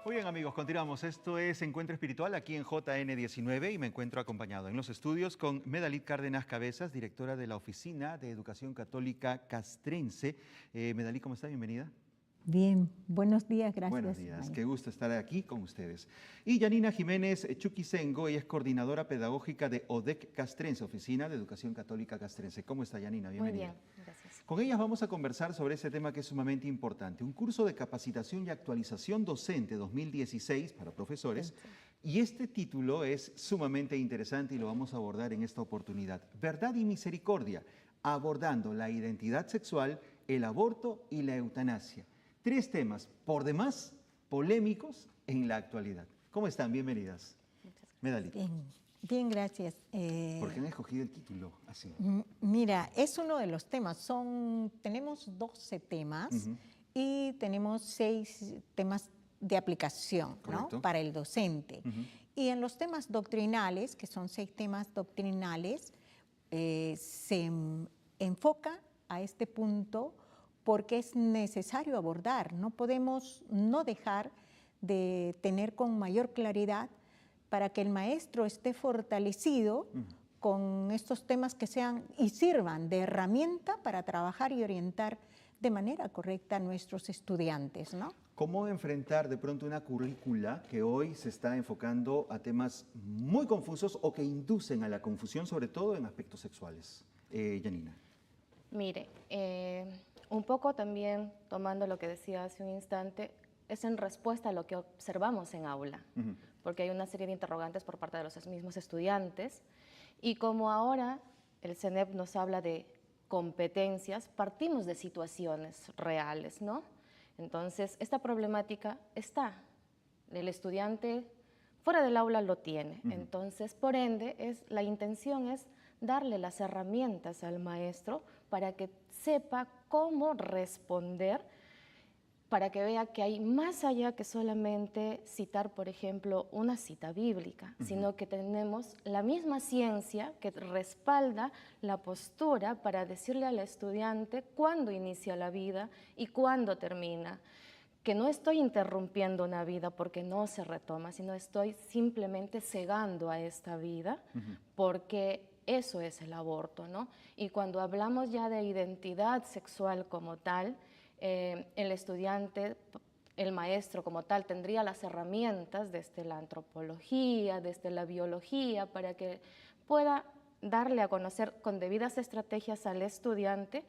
Muy bien, amigos, continuamos. Esto es Encuentro Espiritual aquí en JN19 y me encuentro acompañado en los estudios con Medalit Cárdenas Cabezas, directora de la Oficina de Educación Católica Castrense. Medalit, ¿cómo está? Bienvenida. Bien, buenos días, gracias. Buenos días, qué gusto estar aquí con ustedes. Y Yanina Jiménez Chuquisengo, ella es coordinadora pedagógica de ODEC Castrense, Oficina de Educación Católica Castrense. ¿Cómo está, Yanina? Bienvenida. Muy bien, gracias. Con ellas vamos a conversar sobre ese tema que es sumamente importante, un curso de capacitación y actualización docente 2016 para profesores. Y este título es sumamente interesante y lo vamos a abordar en esta oportunidad. Verdad y misericordia, abordando la identidad sexual, el aborto y la eutanasia. Tres temas, por demás, polémicos en la actualidad. ¿Cómo están? Bienvenidas. Medalit. Bien, gracias. ¿Por qué han escogido el título así? Mira, es uno de los temas. Tenemos 12 temas y tenemos 6 temas de aplicación, ¿no? Para el docente. Y en los temas doctrinales, que son 6 temas doctrinales, se enfoca a este punto porque es necesario abordar. No podemos no dejar de tener con mayor claridad para que el maestro esté fortalecido con estos temas que sean y sirvan de herramienta para trabajar y orientar de manera correcta a nuestros estudiantes, ¿no? ¿Cómo enfrentar de pronto una currícula que hoy se está enfocando a temas muy confusos o que inducen a la confusión, sobre todo en aspectos sexuales? Yanina. Mire, un poco también tomando lo que decía hace un instante, es en respuesta a lo que observamos en aula, porque hay una serie de interrogantes por parte de los mismos estudiantes, y como ahora el CENEP nos habla de competencias, partimos de situaciones reales, ¿no? Entonces, esta problemática está, el estudiante fuera del aula lo tiene, entonces, por ende, la intención es darle las herramientas al maestro para que sepa cómo responder, para que vea que hay más allá que solamente citar, por ejemplo, una cita bíblica, sino que tenemos la misma ciencia que respalda la postura para decirle al estudiante cuándo inicia la vida y cuándo termina. Que no estoy interrumpiendo una vida porque no se retoma, sino estoy simplemente cegando a esta vida porque eso es el aborto, ¿no? Y cuando hablamos ya de identidad sexual como tal, el estudiante, el maestro como tal, tendría las herramientas desde la antropología, desde la biología, para que pueda darle a conocer con debidas estrategias al estudiante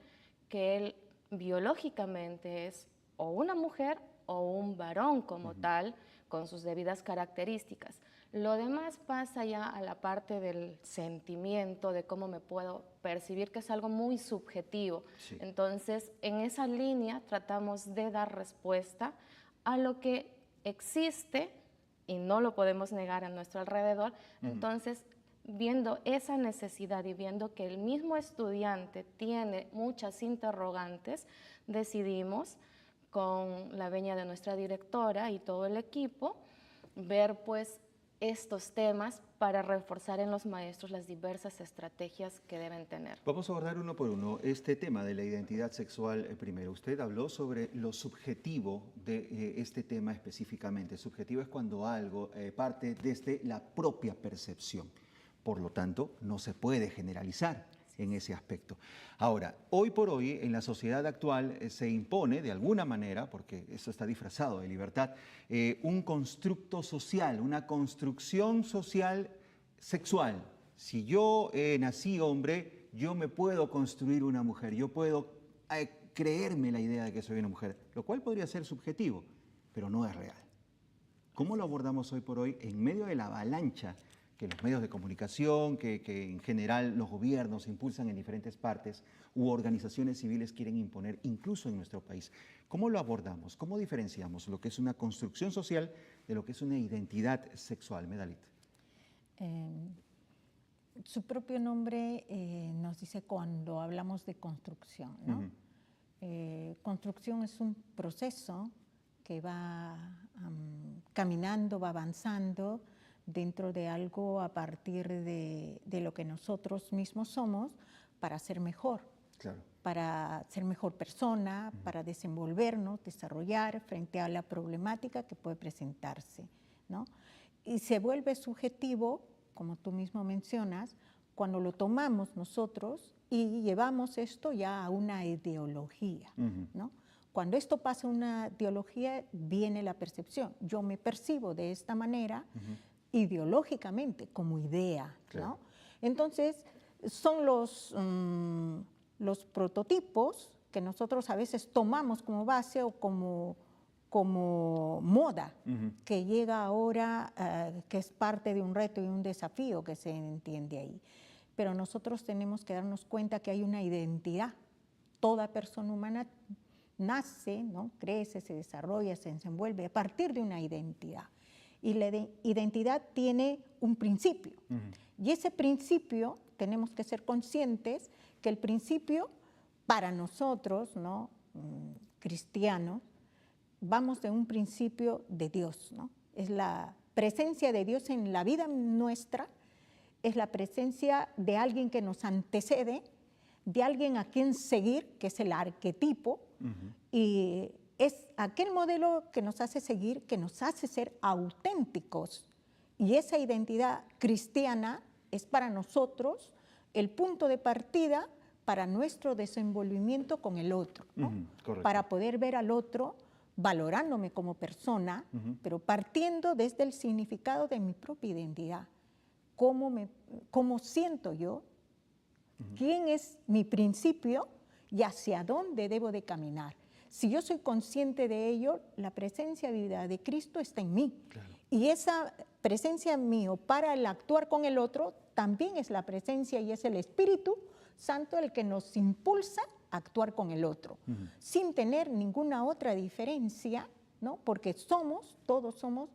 que él biológicamente es o una mujer o un varón como tal, con sus debidas características. Lo demás pasa ya a la parte del sentimiento, de cómo me puedo percibir, que es algo muy subjetivo. Sí. Entonces, en esa línea tratamos de dar respuesta a lo que existe y no lo podemos negar a nuestro alrededor. Entonces, viendo esa necesidad y viendo que el mismo estudiante tiene muchas interrogantes, decidimos con la venia de nuestra directora y todo el equipo, ver pues estos temas para reforzar en los maestros las diversas estrategias que deben tener. Vamos a abordar uno por uno este tema de la identidad sexual primero. Usted habló sobre lo subjetivo de este tema específicamente. Subjetivo es cuando algo parte desde la propia percepción. Por lo tanto, no se puede generalizar en ese aspecto. Ahora, hoy por hoy, en la sociedad actual, se impone de alguna manera, porque eso está disfrazado de libertad, un constructo social, una construcción social sexual. Si yo nací hombre, yo me puedo construir una mujer, yo puedo creerme la idea de que soy una mujer, lo cual podría ser subjetivo, pero no es real. ¿Cómo lo abordamos hoy por hoy en medio de la avalancha que los medios de comunicación, que en general los gobiernos impulsan en diferentes partes u organizaciones civiles quieren imponer, incluso en nuestro país? ¿Cómo lo abordamos? ¿Cómo diferenciamos lo que es una construcción social de lo que es una identidad sexual? Medalit. Su propio nombre nos dice cuando hablamos de construcción, ¿no? Construcción es un proceso que va caminando, va avanzando dentro de algo a partir de lo que nosotros mismos somos para ser mejor. Claro. Para ser mejor persona, para desenvolvernos, desarrollar frente a la problemática que puede presentarse, ¿no? Y se vuelve subjetivo, como tú mismo mencionas, cuando lo tomamos nosotros y llevamos esto ya a una ideología, ¿no? Cuando esto pasa a una ideología, viene la percepción. Yo me percibo de esta manera, ideológicamente, como idea, Claro. ¿no? Entonces, son los prototipos que nosotros a veces tomamos como base o como moda, que llega ahora, que es parte de un reto y un desafío que se entiende ahí. Pero nosotros tenemos que darnos cuenta que hay una identidad. Toda persona humana nace, ¿no? Crece, se desarrolla, se desenvuelve a partir de una identidad. Y la identidad tiene un principio. Y ese principio, tenemos que ser conscientes que el principio, para nosotros, ¿no? Cristianos, vamos de un principio de Dios, ¿no? Es la presencia de Dios en la vida nuestra, es la presencia de alguien que nos antecede, de alguien a quien seguir, que es el arquetipo, y es aquel modelo que nos hace seguir, que nos hace ser auténticos. Y esa identidad cristiana es para nosotros el punto de partida para nuestro desenvolvimiento con el otro, ¿no? Para poder ver al otro valorándome como persona, pero partiendo desde el significado de mi propia identidad. Cómo siento yo, quién es mi principio y hacia dónde debo de caminar. Si yo soy consciente de ello, la presencia viva de Cristo está en mí. Claro. Y esa presencia mío para el actuar con el otro también es la presencia y es el Espíritu Santo el que nos impulsa a actuar con el otro, sin tener ninguna otra diferencia, ¿no? Porque todos somos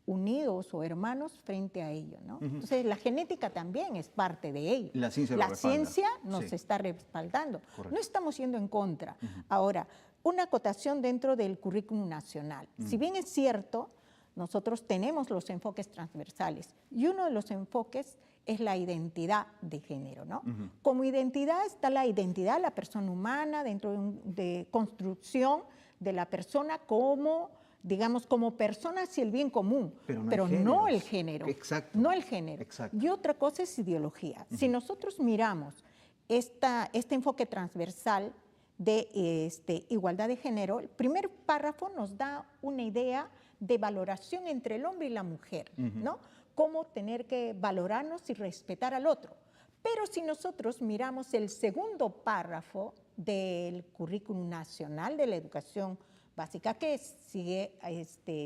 unidos o hermanos frente a ello, ¿no? Entonces, la genética también es parte de ello. La ciencia nos está respaldando. Correcto. No estamos yendo en contra. Ahora, una acotación dentro del currículum nacional. Si bien es cierto, nosotros tenemos los enfoques transversales y uno de los enfoques es la identidad de género, ¿no? Como identidad está la identidad de la persona humana dentro de construcción de la persona como, digamos, como persona hacia el bien común, pero no el género. Exacto. No el género. Exacto. Y otra cosa es ideología. Si nosotros miramos este enfoque transversal de igualdad de género, el primer párrafo nos da una idea de valoración entre el hombre y la mujer, ¿no? Cómo tener que valorarnos y respetar al otro. Pero si nosotros miramos el segundo párrafo del currículum nacional de la educación básica que sigue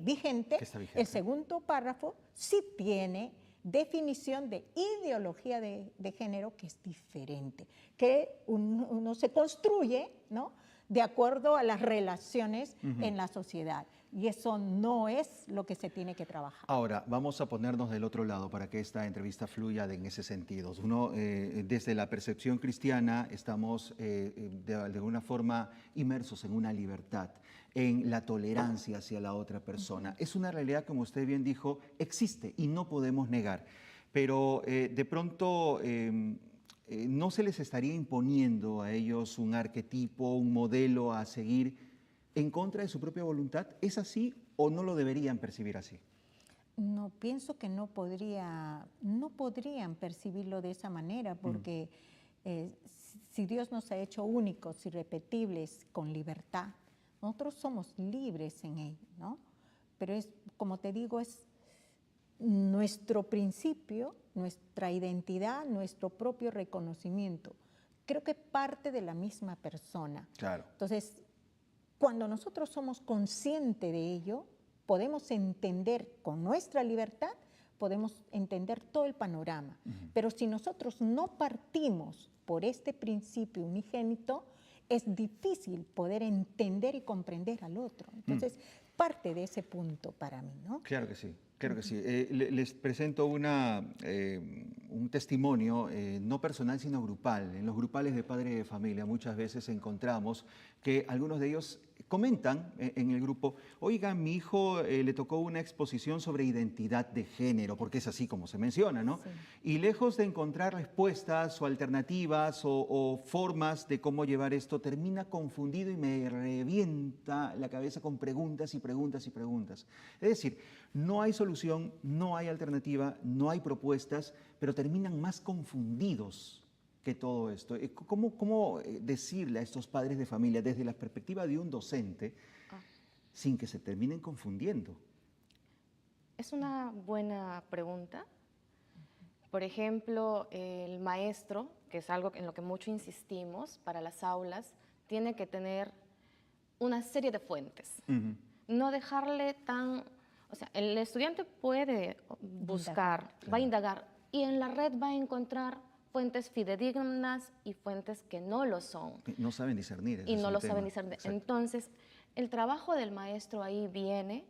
vigente, el segundo párrafo sí tiene definición de ideología de género que es diferente, que uno se construye, ¿no? De acuerdo a las relaciones en la sociedad. Y eso no es lo que se tiene que trabajar. Ahora, vamos a ponernos del otro lado para que esta entrevista fluya en ese sentido. Desde la percepción cristiana, estamos de alguna forma inmersos en una libertad, en la tolerancia hacia la otra persona. Es una realidad, como usted bien dijo, existe y no podemos negar. Pero de pronto no se les estaría imponiendo a ellos un arquetipo, un modelo a seguir en contra de su propia voluntad. ¿Es así o no lo deberían percibir así? No, pienso que no podrían percibirlo de esa manera, porque si Dios nos ha hecho únicos, irrepetibles, con libertad, nosotros somos libres en ello, ¿no? Pero es, como te digo, es nuestro principio, nuestra identidad, nuestro propio reconocimiento. Creo que parte de la misma persona. Claro. Entonces, cuando nosotros somos conscientes de ello, podemos entender con nuestra libertad, podemos entender todo el panorama. Pero si nosotros no partimos por este principio unigénito, es difícil poder entender y comprender al otro. Entonces, parte de ese punto para mí, ¿no? Claro que sí. Claro que sí. Les presento un testimonio, no personal, sino grupal. En los grupales de padres de familia muchas veces encontramos que algunos de ellos comentan en el grupo, oigan, mi hijo le tocó una exposición sobre identidad de género, porque es así como se menciona, ¿no? Sí. Y lejos de encontrar respuestas o alternativas o formas de cómo llevar esto, termina confundido y me revienta la cabeza con preguntas y preguntas y preguntas. Es decir, no hay solución, no hay alternativa, no hay propuestas, pero terminan más confundidos que todo esto. ¿Cómo decirle a estos padres de familia desde la perspectiva de un docente sin que se terminen confundiendo? Es una buena pregunta. Por ejemplo, el maestro, que es algo en lo que mucho insistimos para las aulas, tiene que tener una serie de fuentes. No dejarle tan... O sea, el estudiante puede buscar, va a indagar, y en la red va a encontrar fuentes fidedignas y fuentes que no lo son. No saben discernir. Y no lo saben discernir. Entonces, el trabajo del maestro ahí viene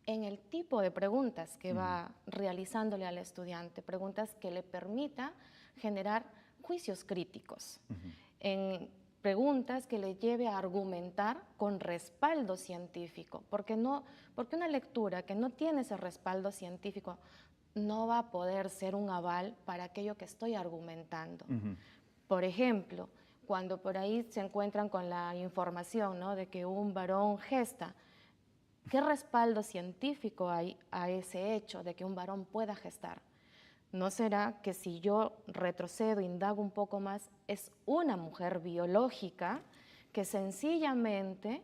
en el tipo de preguntas que va realizándole al estudiante, preguntas que le permita generar juicios críticos, en preguntas que le lleve a argumentar con respaldo científico, porque una lectura que no tiene ese respaldo científico no va a poder ser un aval para aquello que estoy argumentando. Por ejemplo, cuando por ahí se encuentran con la información, ¿no?, de que un varón gesta, ¿qué respaldo científico hay a ese hecho de que un varón pueda gestar? ¿No será que si yo retrocedo, indago un poco más, es una mujer biológica que sencillamente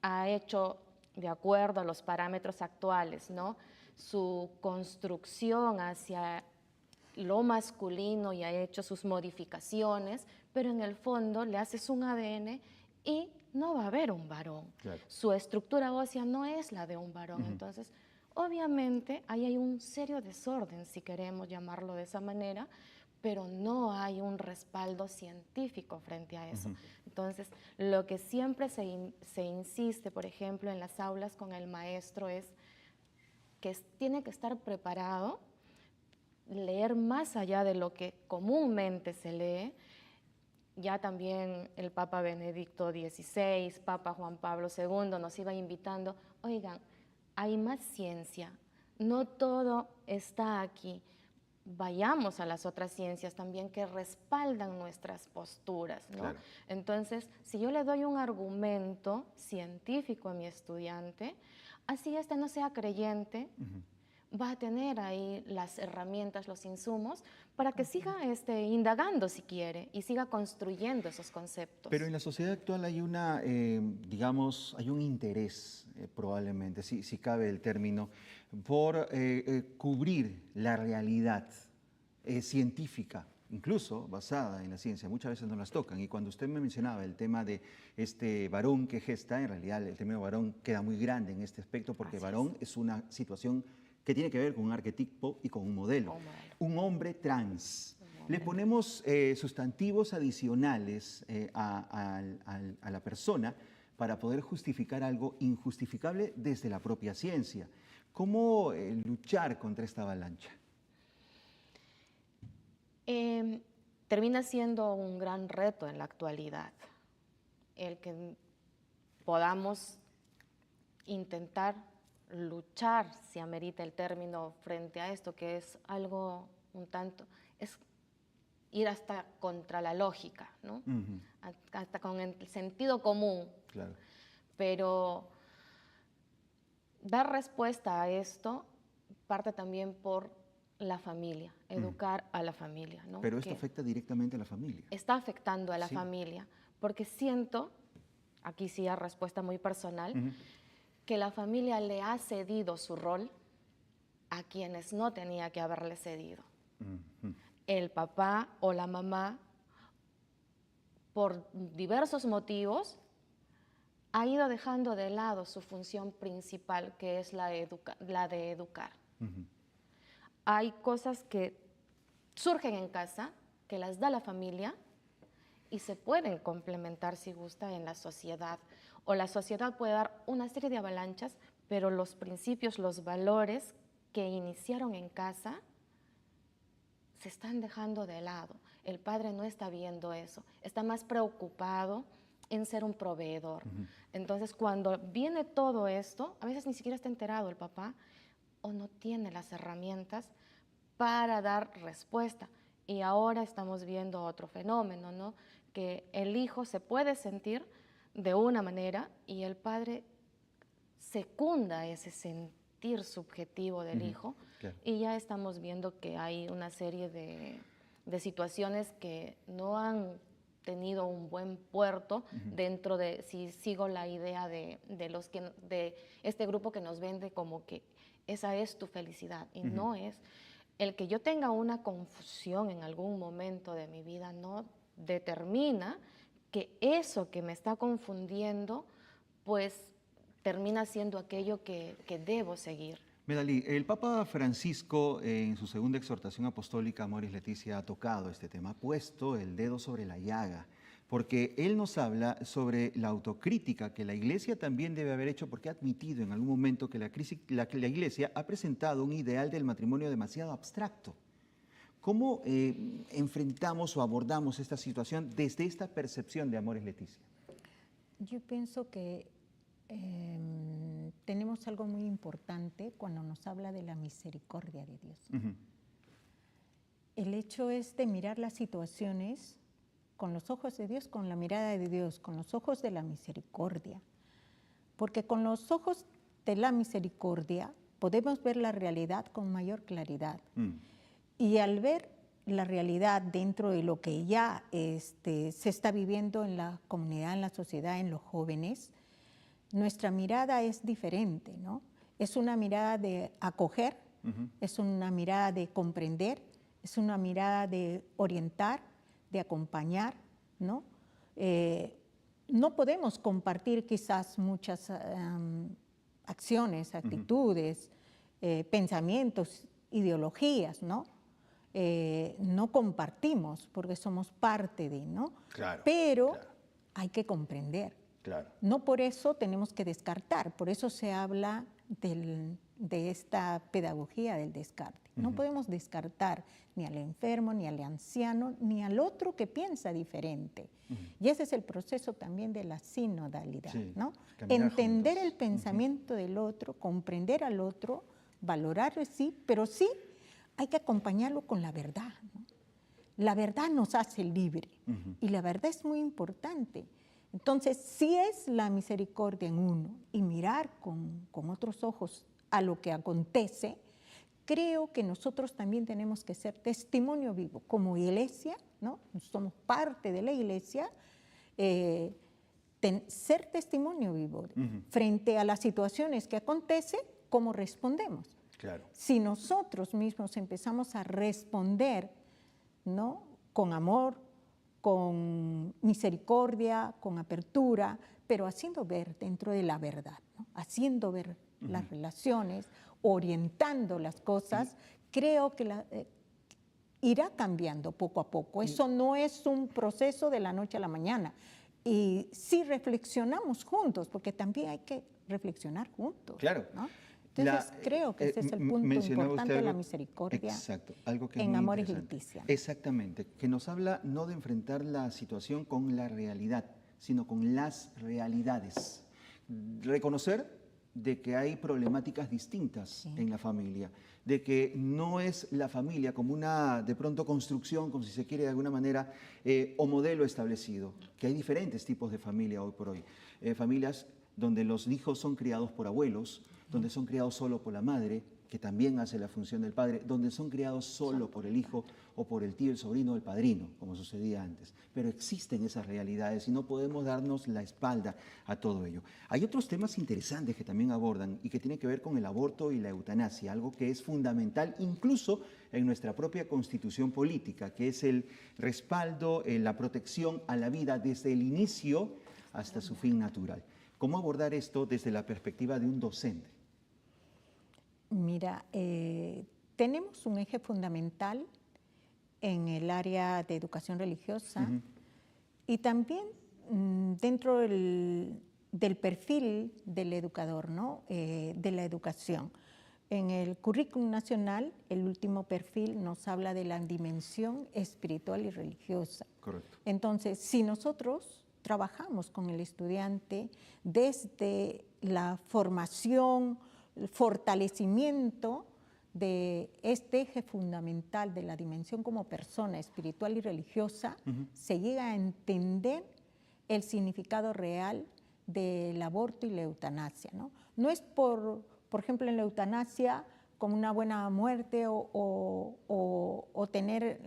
ha hecho, de acuerdo a los parámetros actuales, ¿no?, su construcción hacia lo masculino y ha hecho sus modificaciones, pero en el fondo le haces un ADN y no va a haber un varón. Claro. Su estructura ósea no es la de un varón. Entonces, obviamente, ahí hay un serio desorden, si queremos llamarlo de esa manera, pero no hay un respaldo científico frente a eso. Entonces, lo que siempre se insiste, por ejemplo, en las aulas con el maestro es que tiene que estar preparado, leer más allá de lo que comúnmente se lee. Ya también el Papa Benedicto XVI, Papa Juan Pablo II nos iba invitando, oigan, hay más ciencia, no todo está aquí. Vayamos a las otras ciencias también que respaldan nuestras posturas, ¿no? Claro. Entonces, si yo le doy un argumento científico a mi estudiante, así no sea creyente, va a tener ahí las herramientas, los insumos, para que siga indagando si quiere y siga construyendo esos conceptos. Pero en la sociedad actual hay una, digamos, hay un interés, probablemente, si cabe el término, por cubrir la realidad científica, incluso basada en la ciencia. Muchas veces no las tocan. Y cuando usted me mencionaba el tema de este varón que gesta, en realidad el término varón queda muy grande en este aspecto, porque varón es una situación que tiene que ver con un arquetipo y con un modelo. Un hombre trans. Le ponemos sustantivos adicionales a la persona para poder justificar algo injustificable desde la propia ciencia. ¿Cómo luchar contra esta avalancha? Termina siendo un gran reto en la actualidad, el que podamos intentar luchar, si amerita el término, frente a esto, que es algo un tanto, es ir hasta contra la lógica, ¿no? Hasta con el sentido común. Claro. Pero dar respuesta a esto parte también por la familia, educar a la familia, ¿no? Pero esto afecta directamente a la familia. Está afectando a la familia, porque siento, aquí sí a respuesta muy personal, que la familia le ha cedido su rol a quienes no tenía que haberle cedido. El papá o la mamá, por diversos motivos, ha ido dejando de lado su función principal, que es la de educar. Hay cosas que surgen en casa, que las da la familia, y se pueden complementar, si gusta, en la sociedad. O la sociedad puede dar una serie de avalanchas, pero los principios, los valores que iniciaron en casa se están dejando de lado. El padre no está viendo eso, está más preocupado en ser un proveedor. Entonces, cuando viene todo esto, a veces ni siquiera está enterado el papá o no tiene las herramientas para dar respuesta. Y ahora estamos viendo otro fenómeno, ¿no? Que el hijo se puede sentir de una manera y el padre secunda ese sentir subjetivo del hijo, claro. Y ya estamos viendo que hay una serie de situaciones que no han tenido un buen puerto dentro de, si sigo la idea de este grupo que nos vende como que esa es tu felicidad, y no es. El que yo tenga una confusión en algún momento de mi vida no determina que eso que me está confundiendo, pues termina siendo aquello que debo seguir. Medalí, el Papa Francisco en su segunda exhortación apostólica, Amoris Laetitia, ha tocado este tema, ha puesto el dedo sobre la llaga, porque él nos habla sobre la autocrítica que la Iglesia también debe haber hecho, porque ha admitido en algún momento que la Iglesia ha presentado un ideal del matrimonio demasiado abstracto. ¿Cómo enfrentamos o abordamos esta situación desde esta percepción de Amoris Laetitia? Yo pienso que tenemos algo muy importante cuando nos habla de la misericordia de Dios. El hecho es de mirar las situaciones con los ojos de Dios, con la mirada de Dios, con los ojos de la misericordia. Porque con los ojos de la misericordia podemos ver la realidad con mayor claridad. Y al ver la realidad dentro de lo que ya se está viviendo en la comunidad, en la sociedad, en los jóvenes, nuestra mirada es diferente, ¿no? Es una mirada de acoger, es una mirada de comprender, es una mirada de orientar, de acompañar, ¿no? No podemos compartir quizás muchas acciones, actitudes, pensamientos, ideologías, ¿no? No compartimos porque somos parte de, ¿no? Claro, pero claro. Hay que comprender. Claro. No por eso tenemos que descartar, por eso se habla de esta pedagogía del descarte. No podemos descartar ni al enfermo, ni al anciano, ni al otro que piensa diferente. Y ese es el proceso también de la sinodalidad, sí, ¿no? Entender juntos el pensamiento del otro, comprender al otro, valorarlo, sí, pero sí hay que acompañarlo con la verdad, ¿no? La verdad nos hace libre y la verdad es muy importante. Entonces, si es la misericordia en uno y mirar con otros ojos a lo que acontece, creo que nosotros también tenemos que ser testimonio vivo. Como iglesia, ¿no? Somos parte de la iglesia, ser testimonio vivo frente a las situaciones que acontecen, ¿cómo respondemos? Claro. Si nosotros mismos empezamos a responder, ¿no? Con amor, con misericordia, con apertura, pero haciendo ver dentro de la verdad, ¿no? Haciendo ver las relaciones, orientando las cosas, creo que irá cambiando poco a poco. Eso no es un proceso de la noche a la mañana. Y si reflexionamos juntos, porque también hay que reflexionar juntos. Claro. ¿no? Entonces, creo que ese es el punto importante de la misericordia. Exacto, algo que es en muy Amoris interesante. Laetitia. Exactamente, que nos habla no de enfrentar la situación con la realidad, sino con las realidades. Reconocer de que hay problemáticas distintas en la familia, de que no es la familia como una, de pronto, construcción, como si se quiere de alguna manera, o modelo establecido, que hay diferentes tipos de familia hoy por hoy. Familias donde los hijos son criados por abuelos, donde son criados solo por la madre, que también hace la función del padre, donde son criados solo por el hijo o por el tío, el sobrino o el padrino, como sucedía antes. Pero existen esas realidades y no podemos darnos la espalda a todo ello. Hay otros temas interesantes que también abordan y que tienen que ver con el aborto y la eutanasia, algo que es fundamental incluso en nuestra propia constitución política, que es el respaldo, la protección a la vida desde el inicio hasta su fin natural. ¿Cómo abordar esto desde la perspectiva de un docente? Mira, tenemos un eje fundamental en el área de educación religiosa y también dentro del perfil del educador, ¿no? De la educación. En el currículum nacional, el último perfil nos habla de la dimensión espiritual y religiosa. Correcto. Entonces, si nosotros trabajamos con el estudiante desde la formación, el fortalecimiento de este eje fundamental de la dimensión como persona espiritual y religiosa, se llega a entender el significado real del aborto y la eutanasia, ¿no? No es por ejemplo, en la eutanasia, con una buena muerte o tener,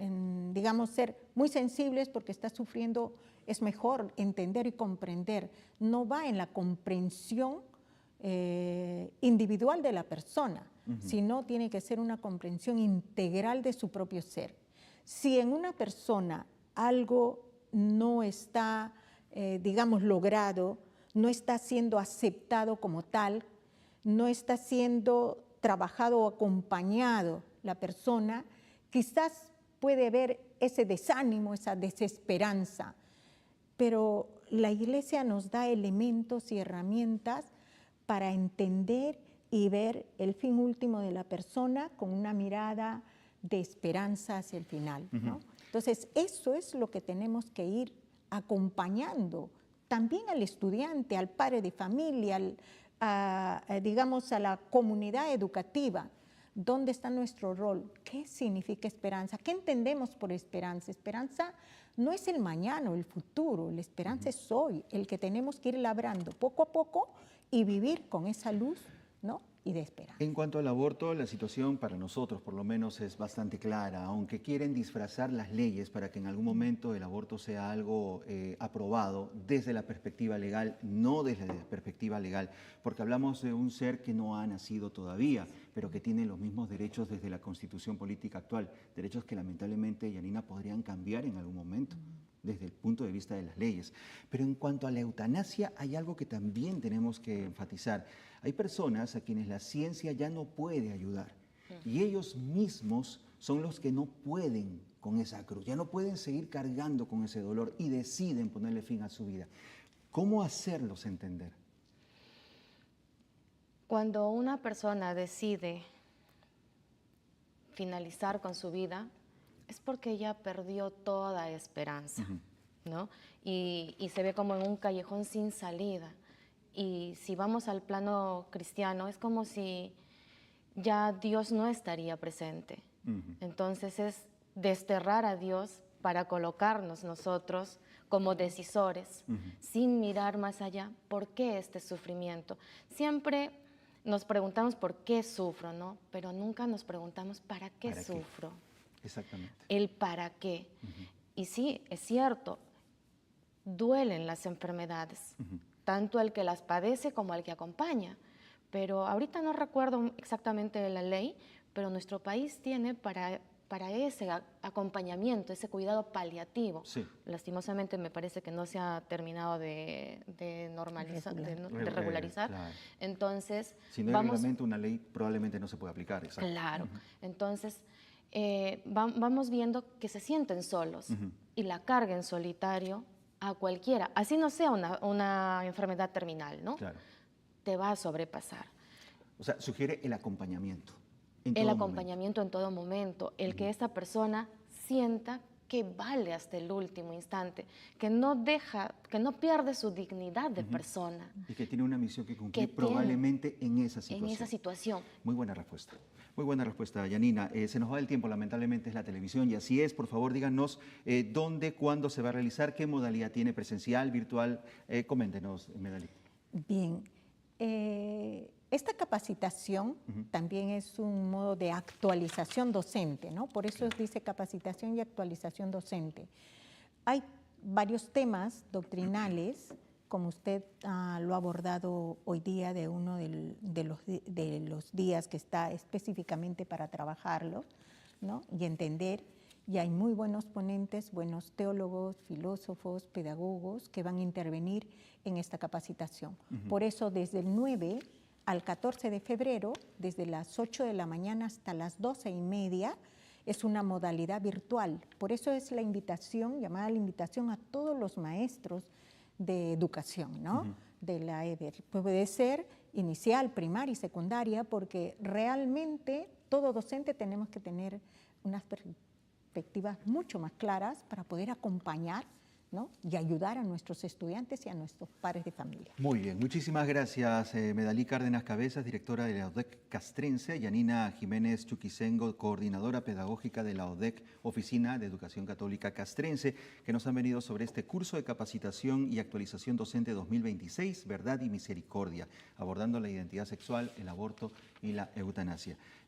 digamos, ser muy sensibles porque está sufriendo, es mejor entender y comprender. No va en la comprensión individual de la persona, sino tiene que ser una comprensión integral de su propio ser. Si en una persona algo no está, digamos, logrado, no está siendo aceptado como tal, no está siendo trabajado o acompañado la persona, quizás puede haber ese desánimo, esa desesperanza, pero la Iglesia nos da elementos y herramientas para entender y ver el fin último de la persona con una mirada de esperanza hacia el final, ¿no? Entonces, eso es lo que tenemos que ir acompañando también al estudiante, al padre de familia, digamos, a la comunidad educativa. ¿Dónde está nuestro rol? ¿Qué significa esperanza? ¿Qué entendemos por esperanza? Esperanza no es el mañana o el futuro, la esperanza es hoy, el que tenemos que ir labrando poco a poco y vivir con esa luz, ¿no? Y de esperanza. En cuanto al aborto, la situación para nosotros por lo menos es bastante clara, aunque quieren disfrazar las leyes para que en algún momento el aborto sea algo aprobado desde la perspectiva legal, no desde la perspectiva legal, porque hablamos de un ser que no ha nacido todavía, pero que tiene los mismos derechos desde la Constitución política actual, derechos que lamentablemente, Yanina, podrían cambiar en algún momento desde el punto de vista de las leyes. Pero en cuanto a la eutanasia, hay algo que también tenemos que enfatizar. Hay personas a quienes la ciencia ya no puede ayudar y ellos mismos son los que no pueden con esa cruz, ya no pueden seguir cargando con ese dolor y deciden ponerle fin a su vida. ¿Cómo hacerlos entender? Cuando una persona decide finalizar con su vida, es porque ya perdió toda esperanza, ¿no? Y se ve como en un callejón sin salida. Y si vamos al plano cristiano, es como si ya Dios no estaría presente. Entonces es desterrar a Dios para colocarnos nosotros como decisores, sin mirar más allá. ¿Por qué este sufrimiento? Siempre nos preguntamos por qué sufro, ¿no? Pero nunca nos preguntamos ¿para qué sufro? Exactamente. El para qué. Y sí, es cierto, duelen las enfermedades, tanto el que las padece como el que acompaña. Pero ahorita no recuerdo exactamente la ley, pero nuestro país tiene para ese acompañamiento, ese cuidado paliativo. Sí. Lastimosamente me parece que no se ha terminado de regularizar. Claro. Entonces, si no hay reglamento, una ley probablemente no se puede aplicar. Exacto. Claro. Entonces, vamos viendo que se sienten solos y la carga en solitario a cualquiera, así no sea una enfermedad terminal, ¿no? Claro. Te va a sobrepasar. O sea, sugiere el acompañamiento. El acompañamiento en todo momento, el que esta persona sienta que vale hasta el último instante, que no pierde su dignidad de persona. Y que tiene una misión que cumplir probablemente en esa situación. En esa situación. Muy buena respuesta. Muy buena respuesta, Yanina. Se nos va el tiempo, lamentablemente es la televisión y así es. Por favor, díganos dónde, cuándo se va a realizar, qué modalidad tiene, presencial, virtual. Coméntenos, Medali. Bien. Esta capacitación también es un modo de actualización docente, ¿no? Por eso dice capacitación y actualización docente. Hay varios temas doctrinales, como usted lo ha abordado hoy día de uno de los días que está específicamente para trabajarlo, ¿no? Y entender. Y hay muy buenos ponentes, buenos teólogos, filósofos, pedagogos que van a intervenir en esta capacitación. Por eso, desde el 9 al 14 de febrero, desde las 8 de la mañana hasta las 12:30, es una modalidad virtual. Por eso es la invitación, llamada la invitación a todos los maestros de educación, ¿no? De la EBER. Puede ser inicial, primaria y secundaria, porque realmente todo docente tenemos que tener unas perspectivas mucho más claras para poder acompañar ¿no? Y ayudar a nuestros estudiantes y a nuestros padres de familia. Muy bien, muchísimas gracias Medalí Cárdenas Cabezas, directora de la ODEC Castrense, Yanina Jiménez Chuquisengo, coordinadora pedagógica de la ODEC, Oficina de Educación Católica Castrense, que nos han venido sobre este curso de capacitación y actualización docente 2026, Verdad y Misericordia, abordando la identidad sexual, el aborto y la eutanasia.